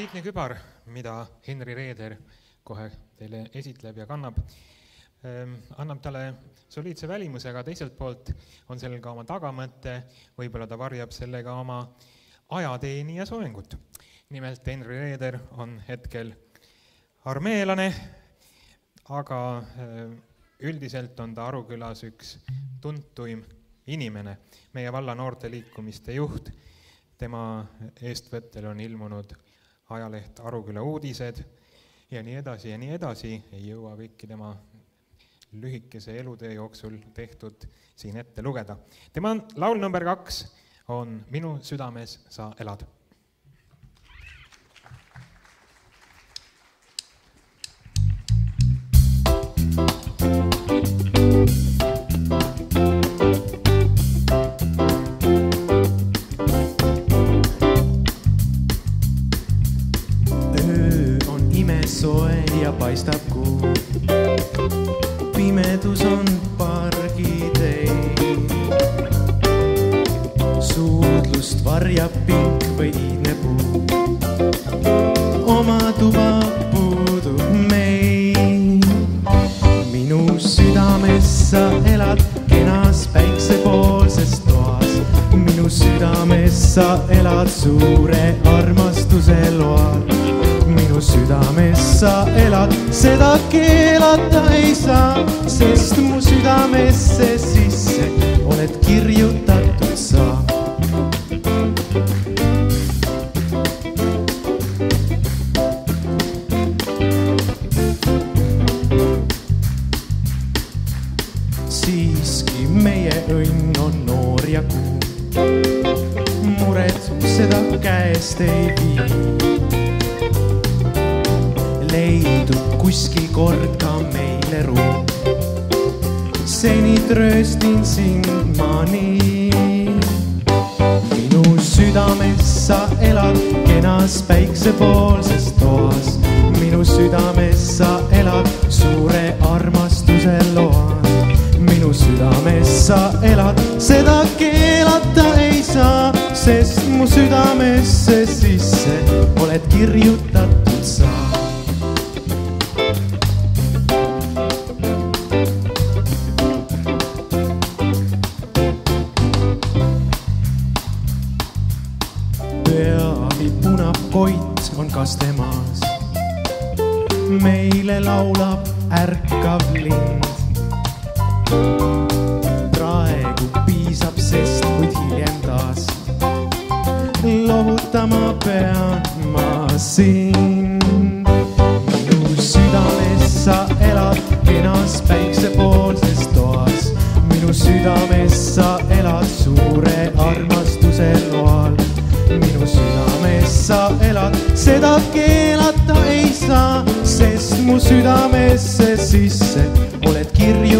Poliitne kübar, mida Henri Reeder kohe teile esitleb ja kannab, annab talle soliidse välimusega, teiselt poolt on sellel ka oma tagamõtte, võib-olla ta varjab sellega oma ajateenija soengut. Nimelt Henri Reeder on hetkel armeelane, aga üldiselt on ta Arukülas üks tuntuim inimene, meie valla noorteliikumiste juht. Tema eestvõttel on ilmunud ajaleht Aruküla uudised ja nii edasi, ei jõua kõiki tema lühikese elutee jooksul tehtud siin ette lugeda. Tema laul number 2 on Minu südames sa elad. Paistab kuu, pimedus on pargitee, suudlust varjab pink või iidne puu, oma tuba puudub meil. Minu südames sa elad kenas päiksepoolses toas, minu südames sa elad suure armastuse loal. Minu südames sa elad, seda keelata ei saa, sest mu südamesse sisse oled kirjutatud sa. Siiski meie õnn on noor ja kuu, mured seda käest ei vii. Leidub kuskil kord ka meile ruum, seni trööstin sind ma nii. Minu südames sa elad kenas päiksepoolses toas, minu südames sa elad suure armastuse loal. Minu südames sa elad, seda keelata ei saa, sest mu südamesse sisse oled kirjutatud sa. Koit on kastemaas, meile laulab ärkav lind. Praegu piisab, sest kuid hiljem taas lohutama pean ma sind. Minu südames sa elad kenas päiksepoolses toas, minu südames sa elad suure armastuse loal. Minu südames sa elad, seda keelata ei saa, sest mu südamesse sisse oled kirjutatud.